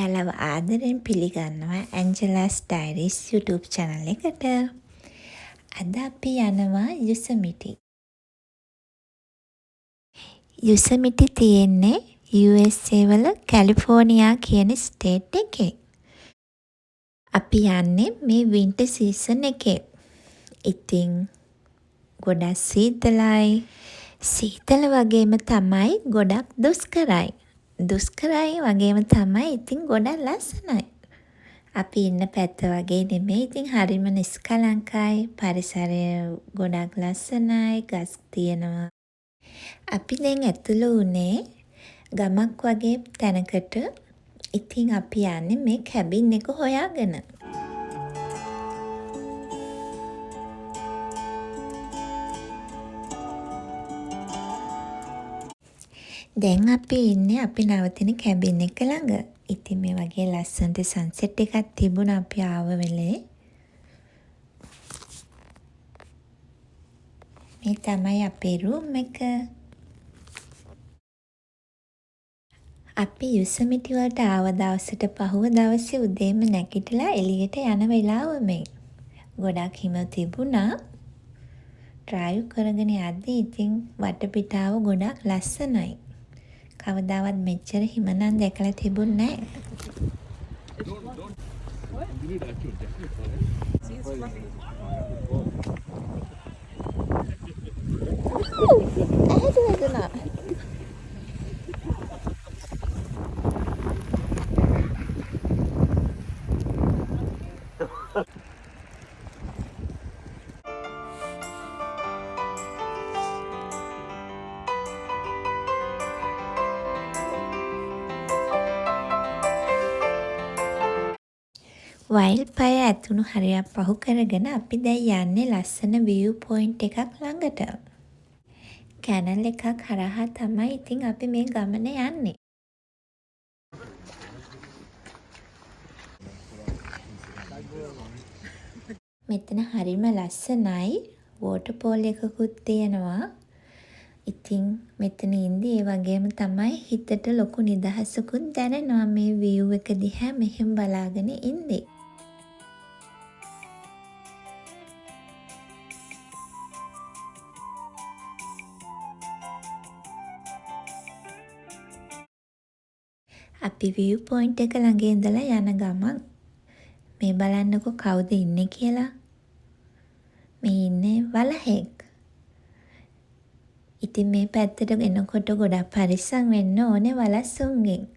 ඔයාලව ආදරෙන් පිළිගන්නවා ඇන්ජලාස් ඩයරිස් YouTube channel එකට. අද අපි යනවා යොසෙමිටි. යොසෙමිටි තියෙන්නේ USA වල කැලිෆෝනියා කියන ස්ටේට් එකේ. අපි යන්නේ මේ වින්ටර් සීසන් එකේ. ඉතින් ගොඩක් සීතලයි. සීතල වගේම තමයි ගොඩක් දුෂ්කරයි. දුෂ්කරයි වගේම තමයි ඉතින් ගොඩක් ලස්සනයි. අපි ඉන්න පැත්ත වගේ නෙමෙයි. ඉතින් හරිම නිස්කලංකයි. පරිසරය ගොඩක් ලස්සනයි. ගස් තියෙනවා. අපි දැන් ඇතුළු වුණේ ගමක් වගේ තැනකට. ඉතින් අපි යන්නේ මේ කැබින් එක හොයාගෙන. දැන් අපි ඉන්නේ අපි නවතින කැබින් එක ළඟ. ඉතින් මේ වගේ ලස්සනට සන්සෙට් එකක් තිබුණා අපි ආව වෙලේ. මේ තමයි අපේ රූම් එක. අපි යොසෙමිටි වලට ආව දවසට පහුව දවසේ උදේම නැගිටලා එළියට යන වෙලාව මේ. ගොඩක් හිම තිබුණා. ඩ්‍රයිව් කරගෙන යද්දී ඉතින් වටපිටාව ගොඩක් ලස්සනයි. කවදාවත් මෙච්චර හිම නම් දැකලා තිබුණේ නැහැ. වයිල් පය ඇතුණු හරියක් පහු කරගෙන අපි දැන් යන්නේ ලස්සන view point එකක් ළඟට. කැනල් එකක් හරහා තමයි ඉතින් අපි මේ ගමන යන්නේ. මෙතන හරිම ලස්සනයි. වෝටර්පෝල් එකකුත් තියෙනවා. ඉතින් මෙතන ඉඳි ඒ වගේම තමයි හිතට ලොකු නිදහසකුත් දැනෙනවා මේ view එක දිහා මෙහෙම බලාගෙන ඉඳි. අපි view point එක ළඟ ඉඳලා යන ගමන් මේ බලන්නකෝ කවුද ඉන්නේ කියලා. මේ ඉන්නේ වලහෙක්. ඉතින් මේ පැත්තට එනකොට ගොඩක් පරිස්සම් වෙන්න ඕනේ වලස්සුන්ගෙන්.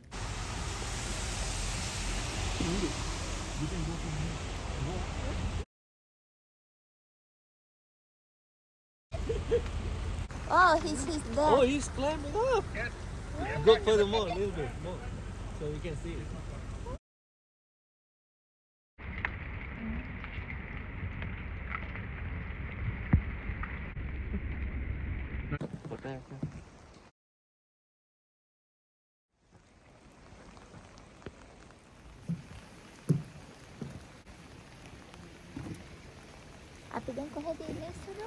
Oh, he's there. Oh, he's climbing up. Yes. Go further more, a little bit more, so we can see it. අපි දැන් කොහෙද ඉන්නේ සුදු?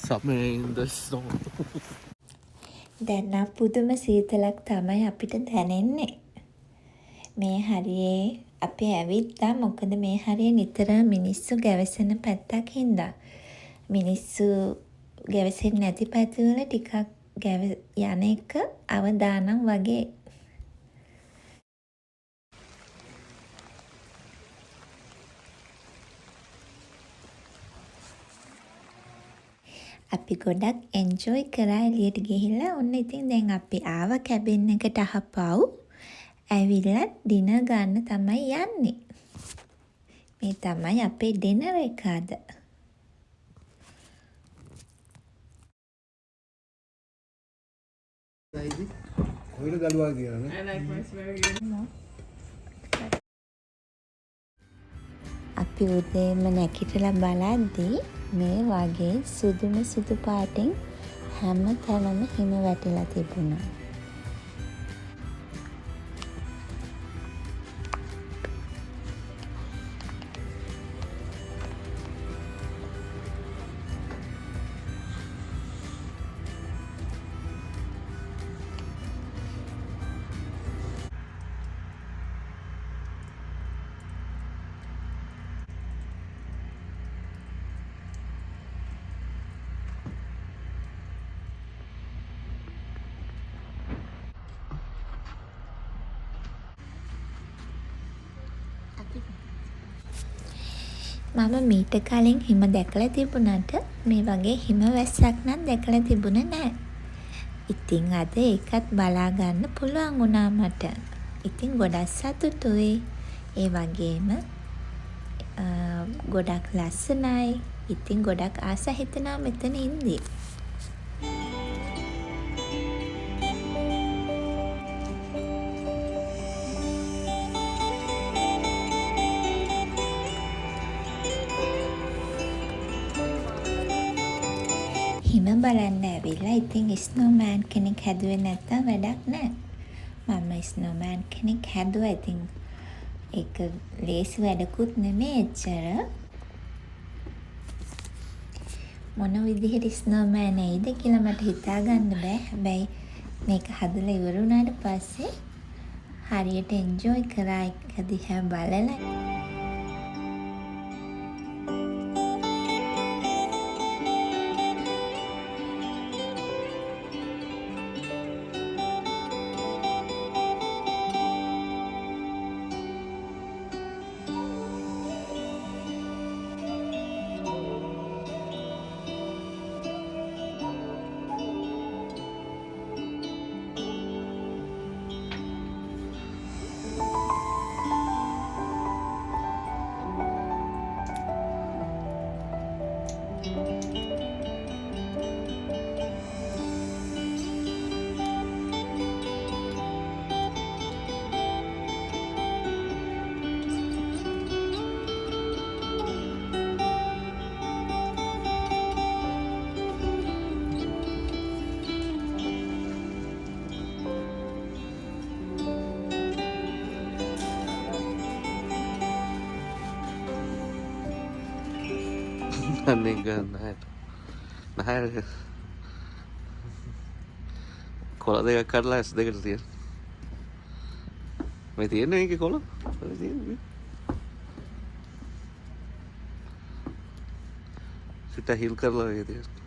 Somewhere in the snow. දැන් නම් පුදුම සීතලක් තමයි අපිට දැනෙන්නේ. මේ හරියේ අපි ඇවිත්තා මොකද මේ හරිය නිතරම මිනිස්සු ගැවසෙන පැත්තක් හින්දා. මිනිස්සු ගැවසෙන්නේ නැති පැතිවල ටිකක් යන එක අවදානම් වගේ. අපි ගොඩක් එන්ජොයි කරා එළියට ගිහිල්ලා ඔන්න ඉතින් දැන් අපි ආව කැබින් එකට අහපව්. ඇවිල්ලා ඩිනර් ගන්න තමයි යන්නේ. මේ තමයි අපේ ඩිනර් එක අද. ඔයල දලුවා කියලා නේ. I like mine's very good. අපි උදේම නැගිටලා බලද්දී මේ වගේ සුදුම සුදු පාටින් හැම තැනම හිම වැටිලා තිබුණා. මම මීට කලින් හිම දැකලා තිබුණට මේ වගේ හිම වැස්සක් නම් දැකලා තිබුණේ නැහැ. ඉතින් අද ඒකත් බලා ගන්න පුළුවන් වුණා මට. ඉතින් ගොඩක් සතුටුයි. ඒ වගේම ගොඩක් ලස්සනයි. ඉතින් ගොඩක් ආස හිතෙනවා මෙතන ඉඳි. හිම බලන්න ඇවිල්ලා ඉතින් ස්නෝමෑන් කෙනෙක් හැදුවේ නැත්තම් වැඩක් නැහැ. මම ස්නෝමෑන් කෙනෙක් හැදුවා. ඉතින් ඒක ලේසි වැඩකුත් නෙමෙයි එච්චර. මොන විදිහට ස්නෝමෑන් එයිද කියලා මට හිතා ගන්න බෑ. හැබැයි මේක හදලා ඉවර වුණාට පස්සේ හරියට එන්ජොයි කරා ඒක දිහා බලලා. නැහැ කොළ දෙකක් කඩලා ඇස් දෙකට තියෙන. මේ තියෙන්නේ මේකේ කොළ. මේ තියෙන්නේ. සිත හිල් කරලා වගේ තියෙනවා.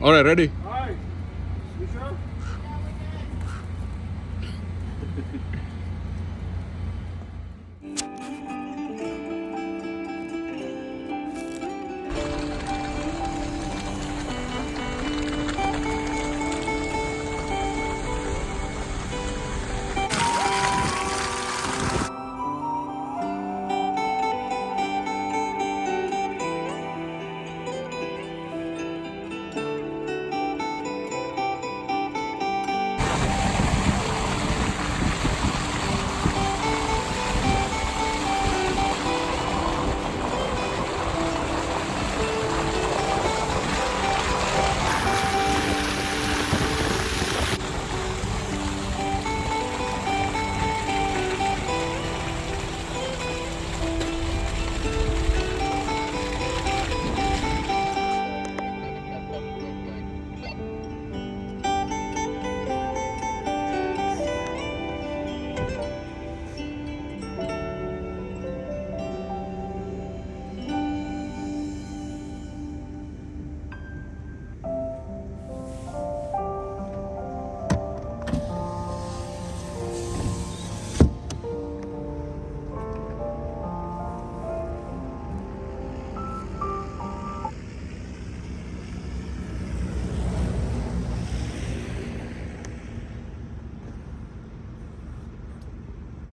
All right, ready?